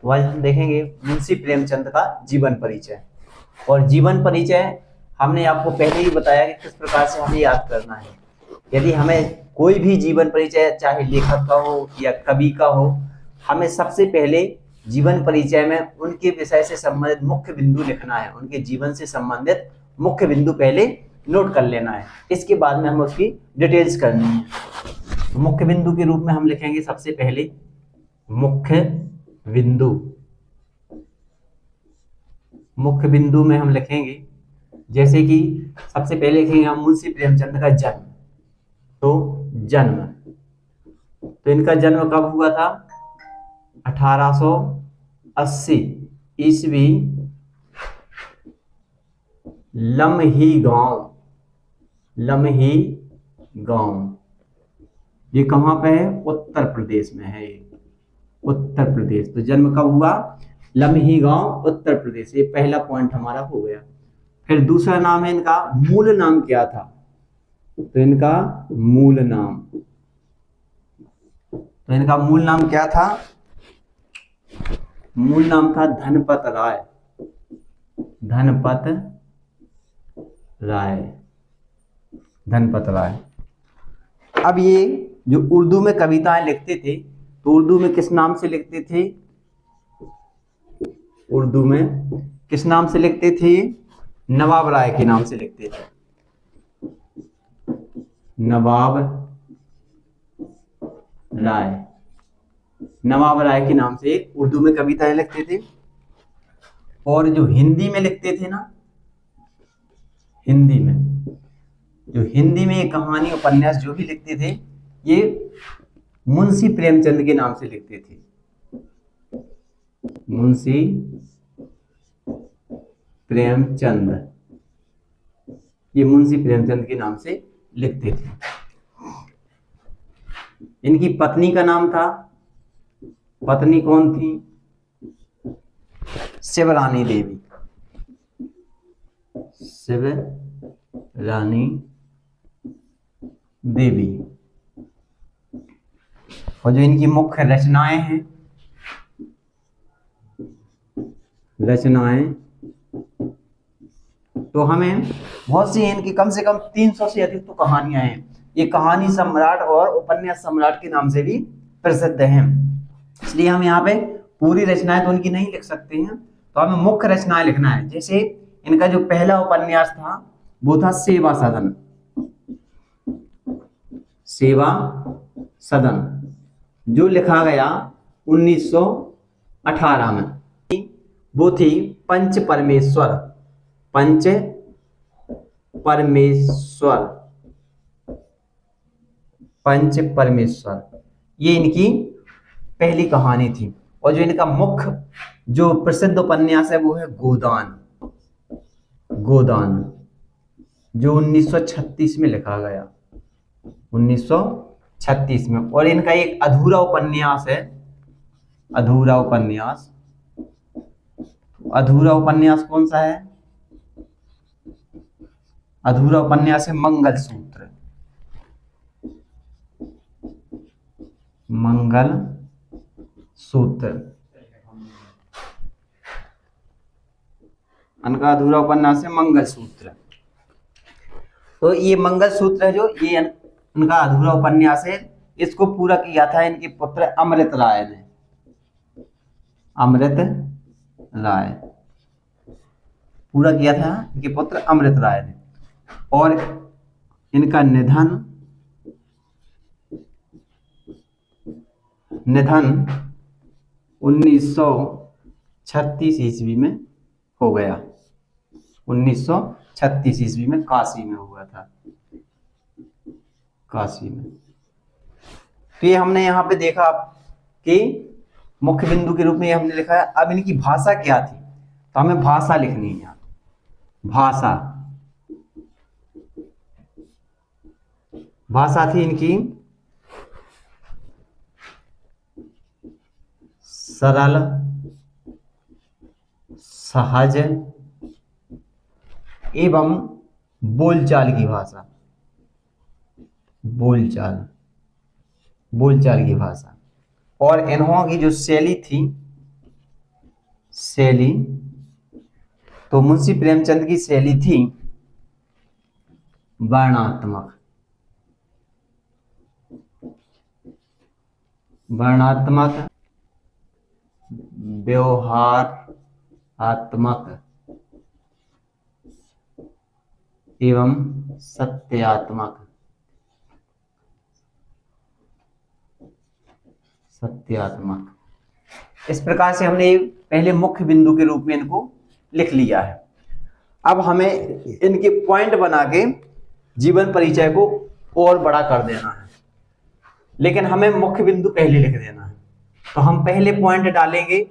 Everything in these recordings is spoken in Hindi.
तो आज हम देखेंगे मुंशी प्रेमचंद का जीवन परिचय। और जीवन परिचय हमने आपको पहले ही बताया कि किस प्रकार से हमें याद करना है। यदि हमें कोई भी जीवन परिचय चाहे लेखक का हो या कवि का हो, हमें सबसे पहले जीवन परिचय में उनके विषय से संबंधित मुख्य बिंदु लिखना है। उनके जीवन से संबंधित मुख्य बिंदु पहले नोट कर लेना है, इसके बाद में हमें उसकी डिटेल्स करनी है। मुख्य बिंदु के रूप में हम लिखेंगे सबसे पहले मुख्य बिंदु। मुख्य बिंदु में हम लिखेंगे जैसे कि सबसे पहले लिखेंगे हम मुंशी प्रेमचंद का जन्म। तो जन्म, तो इनका जन्म कब हुआ था? 1880 ईस्वी लमही गांव। ये कहां पे है? उत्तर प्रदेश में है। उत्तर प्रदेश। तो जन्म कब हुआ? लमही गांव, उत्तर प्रदेश। ये पहला पॉइंट हमारा हो गया। फिर दूसरा नाम है इनका, मूल नाम क्या था? तो इनका मूल नाम क्या था? मूल नाम था धनपत राय। अब ये जो उर्दू में कविताएं लिखते थे, तो उर्दू में किस नाम से लिखते थे? नवाब राय के नाम से लिखते थे। नवाब राय के नाम से उर्दू में कविताएं लिखते थे। और जो हिंदी में लिखते थे ना, हिंदी में ये कहानी उपन्यास जो भी लिखते थे, ये मुंशी प्रेमचंद के नाम से लिखते थे। मुंशी प्रेमचंद, ये मुंशी प्रेमचंद के नाम से लिखते थे। इनकी पत्नी का नाम था, पत्नी कौन थी? शिवरानी देवी। और जो इनकी मुख्य रचनाएं हैं, तो हमें बहुत सी इनकी कम से कम 300 से अधिक तो कहानियां हैं। ये कहानी सम्राट और उपन्यास सम्राट के नाम से भी प्रसिद्ध हैं। इसलिए हम यहाँ पे पूरी रचनाएं तो उनकी नहीं लिख सकते हैं, तो हमें मुख्य रचनाएं लिखना है। जैसे इनका जो पहला उपन्यास था वो था सेवा सदन, जो लिखा गया 1918 में। वो थी पंच परमेश्वर, ये इनकी पहली कहानी थी। और जो इनका मुख्य जो प्रसिद्ध उपन्यास है वो है गोदान, जो 1936 में लिखा गया, 1936 में। और इनका एक अधूरा उपन्यास कौन सा है? अधूरा उपन्यास है मंगलसूत्र। इनका अधूरा उपन्यास है मंगलसूत्र। तो ये मंगलसूत्र है, जो ये इनका अधूरा उपन्यास है, इसको पूरा किया था इनके पुत्र अमृत राय ने। पूरा किया था इनके पुत्र अमृत राय ने। और इनका निधन 1936 ईस्वी में हो गया। 1936 ईस्वी में काशी में हुआ था, काशी में। तो ये हमने यहाँ पे देखा कि मुख्य बिंदु के रूप में हमने लिखा है। अब इनकी भाषा क्या थी? तो हमें भाषा लिखनी है यहाँ। भाषा थी इनकी सरल, सहज एवं बोलचाल की भाषा। और इन्हों की जो शैली थी शैली, तो मुंशी प्रेमचंद की शैली थी वर्णात्मक, वर्णात्मक, व्यवहारात्मक एवं सत्यात्मक, सत्यात्मक। इस प्रकार से हमने पहले मुख्य बिंदु के रूप में इनको लिख लिया है। अब हमें इनके पॉइंट बना के जीवन परिचय को और बड़ा कर देना है, लेकिन हमें मुख्य बिंदु पहले लिख देना है। तो हम पहले पॉइंट डालेंगे,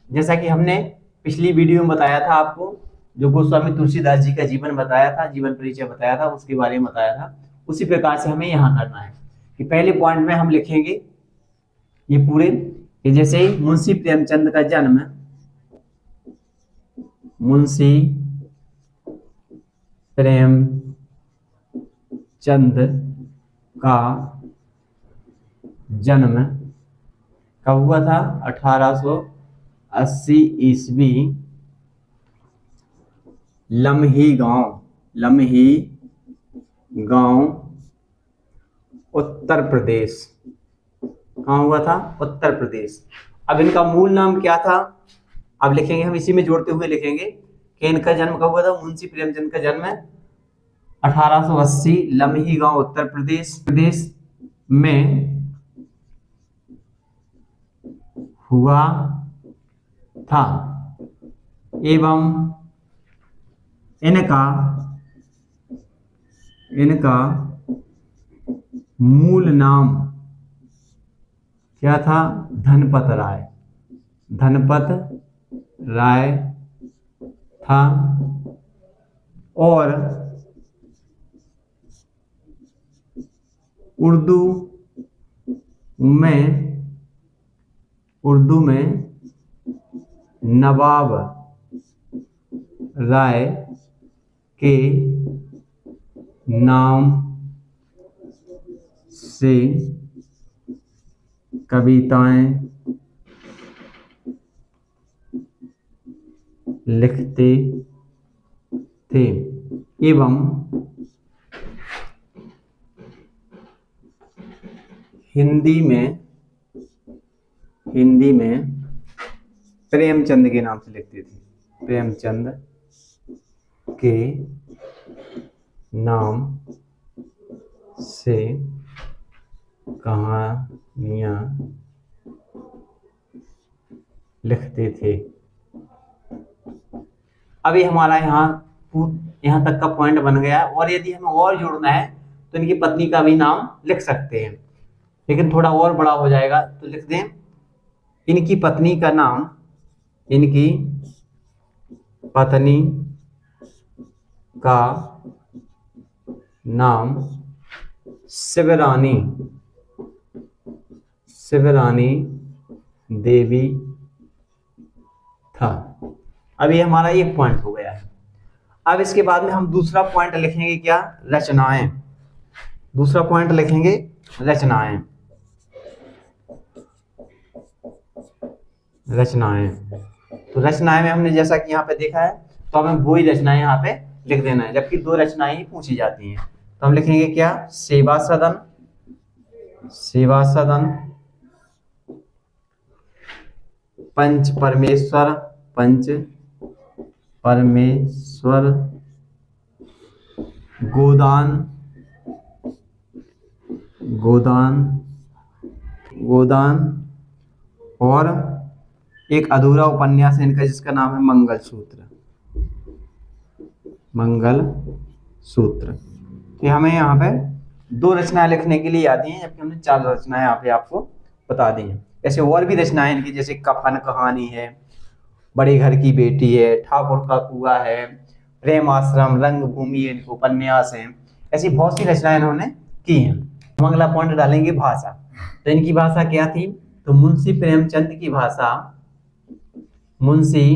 जैसा कि हमने पिछली वीडियो में बताया था आपको, जो गोस्वामी तुलसीदास जी का जीवन बताया था, जीवन परिचय बताया था, उसके बारे में बताया था। उसी प्रकार से हमें यहाँ करना है कि पहले पॉइंट में हम लिखेंगे ये पूरे, कि जैसे मुंशी प्रेमचंद का जन्म, मुंशी प्रेमचंद का जन्म कब हुआ था? 1880 ईस्वी, लम्ही गांव उत्तर प्रदेश। कहाँ हुआ था? उत्तर प्रदेश। अब इनका मूल नाम क्या था? अब लिखेंगे हम, इसी में जोड़ते हुए लिखेंगे कि इनका जन्म कब हुआ था। मुंशी प्रेमचंद का जन्म 1880 लम्ही गांव उत्तर प्रदेश में हुआ था, एवं इनका मूल नाम क्या था? धनपत राय था, और उर्दू में नवाब राय के नाम से कविताएं लिखते थे, एवं हिंदी में प्रेमचंद के नाम से लिखते थे, प्रेमचंद के नाम से कहानियां लिखते थे। अभी हमारा यहाँ तक का पॉइंट बन गया, और यदि हमें और जोड़ना है तो इनकी पत्नी का भी नाम लिख सकते हैं, लेकिन थोड़ा और बड़ा हो जाएगा, तो लिख दें इनकी पत्नी का नाम, इनकी पत्नी का नाम शिवरानी देवी था। अब ये हमारा एक पॉइंट हो गया है। अब इसके बाद में हम दूसरा पॉइंट लिखेंगे, क्या? रचनाएं। दूसरा पॉइंट लिखेंगे रचनाएं। तो रचनाएं में हमने जैसा कि यहाँ पे देखा है, तो हमें वो ही रचनाएं यहाँ पे लिख देना है, जबकि 2 रचनाएं ही पूछी जाती हैं। तो हम लिखेंगे क्या? सेवा सदन, पंच परमेश्वर, गोदान, और एक अधूरा उपन्यास है इनका जिसका नाम है मंगलसूत्र। तो हमें यहाँ पे 2 रचनाएं लिखने के लिए आती हैं, जबकि हमने 4 रचनाएं यहाँ पे आपको बता दी हैं। ऐसे और भी रचनाएं इनकी, जैसे कफन कहानी है, बड़े घर की बेटी है, ठाकुर का कुआ है, प्रेम आश्रम, रंगभूमि, इनके उपन्यास हैं। ऐसी बहुत सी रचनाएं इन्होंने की हैं। हम अगला पॉइंट डालेंगे भाषा। तो इनकी भाषा क्या थी? तो मुंशी प्रेमचंद की भाषा, मुंशी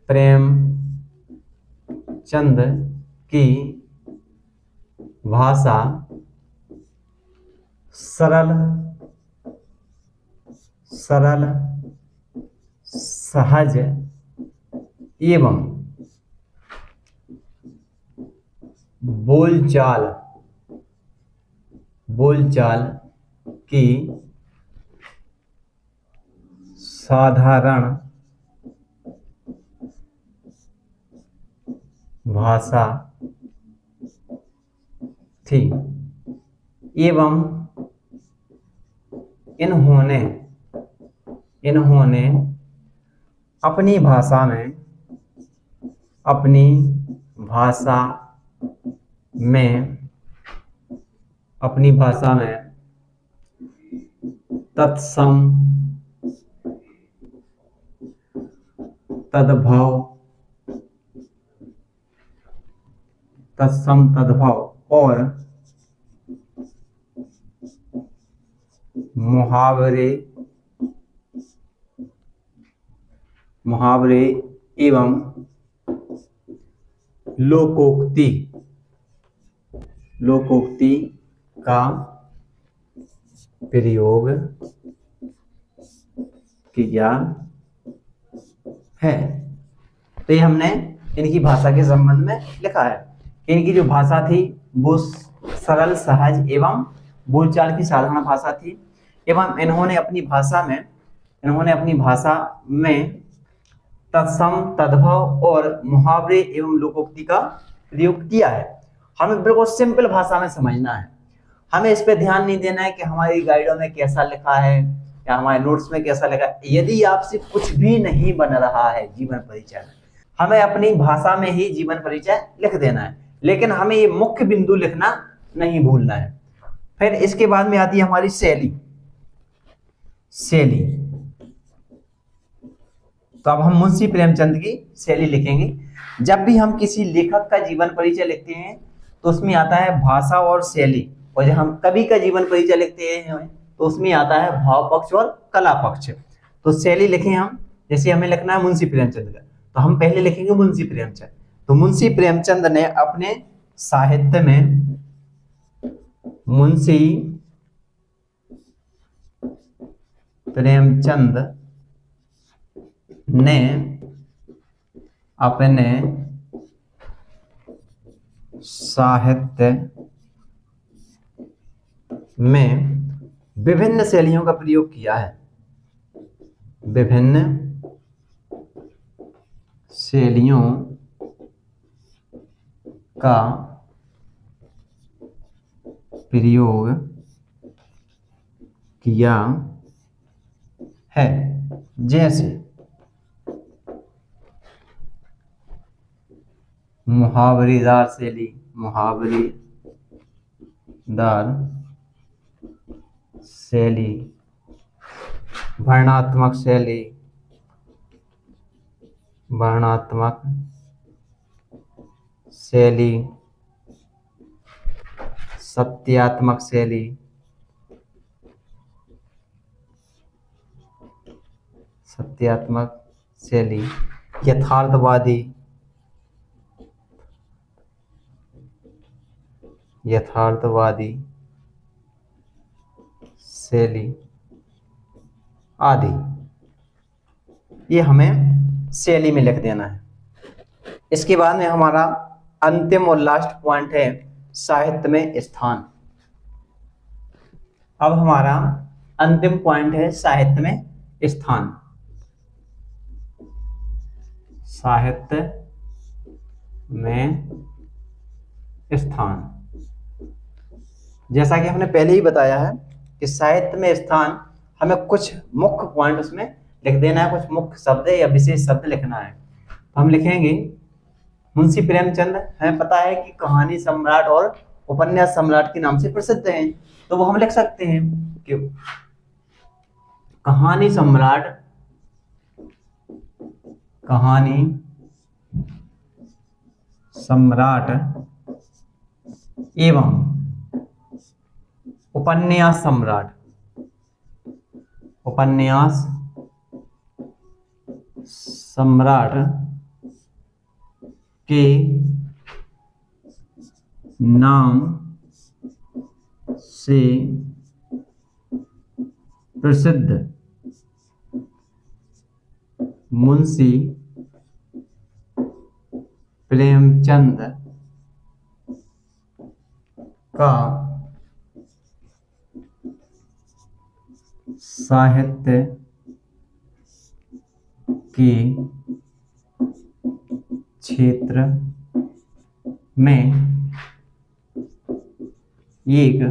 प्रेमचंद की भाषा सरल, सहज एवं बोलचाल की साधारण भाषा थी एवं इन्होंने अपनी भाषा में तत्सम तद्भव और मुहावरे एवं लोकोक्ति का प्रयोग किया है। तो ये हमने इनकी भाषा के संबंध में लिखा है कि इनकी जो भाषा थी वो सरल, सहज एवं बोलचाल की साधारण भाषा थी एवं इन्होंने अपनी भाषा में तत्सम, तद्भव और मुहावरे एवं लोकोक्ति का प्रयोग किया है। हमें बिल्कुल सिंपल भाषा में समझना है, हमें इस पे ध्यान नहीं देना है कि हमारी गाइडों में कैसा लिखा है या हमारे नोट्स में कैसा लिखा है। यदि आपसे कुछ भी नहीं बन रहा है जीवन परिचय में, हमें अपनी भाषा में ही जीवन परिचय लिख देना है, लेकिन हमें ये मुख्य बिंदु लिखना नहीं भूलना है। फिर इसके बाद में आती है हमारी शैली। तो अब हम मुंशी प्रेमचंद की शैली लिखेंगे। जब भी हम किसी लेखक का जीवन परिचय लिखते हैं तो उसमें आता है भाषा और शैली, और जब हम कवि का जीवन परिचय लिखते हैं तो उसमें आता है भाव पक्ष और कला पक्ष। तो शैली लिखें हम, जैसे हमें लिखना है मुंशी प्रेमचंद का, तो हम पहले लिखेंगे मुंशी प्रेमचंद। तो मुंशी प्रेमचंद ने अपने साहित्य में विभिन्न शैलियों का प्रयोग किया है। विभिन्न शैलियों का प्रयोग किया है, जैसे मुहावरेदार शैली, वर्णात्मक शैली, सत्यात्मक शैली, यथार्थवादी शैली आदि। ये हमें शैली में लिख देना है। इसके बाद में हमारा अंतिम और लास्ट पॉइंट है साहित्य में स्थान। अब हमारा अंतिम पॉइंट है साहित्य में स्थान। साहित्य में स्थान, जैसा कि हमने पहले ही बताया है कि साहित्य में स्थान हमें कुछ मुख्य पॉइंट उसमें लिख देना है, कुछ मुख्य शब्द या विशेष शब्द लिखना है। तो हम लिखेंगे मुंशी प्रेमचंद, हमें पता है कि कहानी सम्राट और उपन्यास सम्राट के नाम से प्रसिद्ध हैं, तो वो हम लिख सकते हैं कि कहानी सम्राट एवं उपन्यास सम्राट के नाम से प्रसिद्ध मुंशी प्रेमचंद का साहित्य के क्षेत्र में एक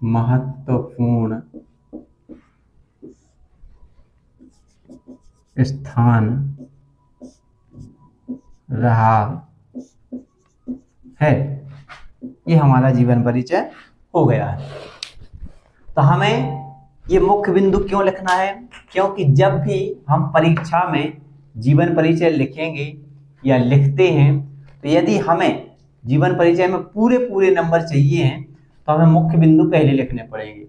महत्वपूर्ण स्थान रहा है। ये हमारा जीवन परिचय हो गया है। तो हमें ये मुख्य बिंदु क्यों लिखना है? क्योंकि जब भी हम परीक्षा में जीवन परिचय लिखेंगे या लिखते हैं, तो यदि हमें जीवन परिचय में पूरे नंबर चाहिए हैं तो हमें मुख्य बिंदु पहले लिखने पड़ेंगे।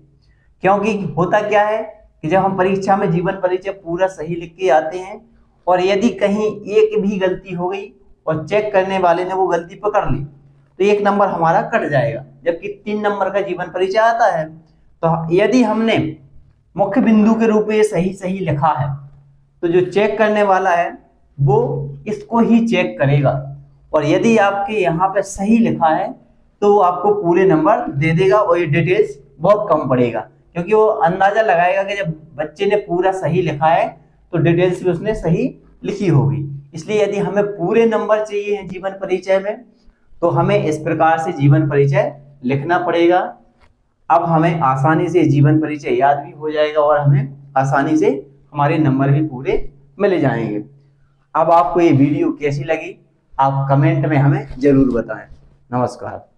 क्योंकि होता क्या है कि जब हम परीक्षा में जीवन परिचय पूरा सही लिख के आते हैं और यदि कहीं एक भी गलती हो गई और चेक करने वाले ने वो गलती पकड़ ली तो 1 नंबर हमारा कट जाएगा, जबकि 3 नंबर का जीवन परिचय आता है। तो यदि हमने मुख्य बिंदु के रूप में ये सही लिखा है तो जो चेक करने वाला है वो इसको ही चेक करेगा, और यदि आपके यहाँ पे सही लिखा है तो वो आपको पूरे नंबर दे देगा और ये डिटेल्स बहुत कम पड़ेगा, क्योंकि वो अंदाजा लगाएगा कि जब बच्चे ने पूरा सही लिखा है तो डिटेल्स भी उसने सही लिखी होगी। इसलिए यदि हमें पूरे नंबर चाहिए हैं जीवन परिचय में तो हमें इस प्रकार से जीवन परिचय लिखना पड़ेगा। अब हमें आसानी से जीवन परिचय याद भी हो जाएगा और हमें आसानी से हमारे नंबर भी पूरे मिल जाएंगे। अब आपको ये वीडियो कैसी लगी आप कमेंट में हमें जरूर बताएं। नमस्कार।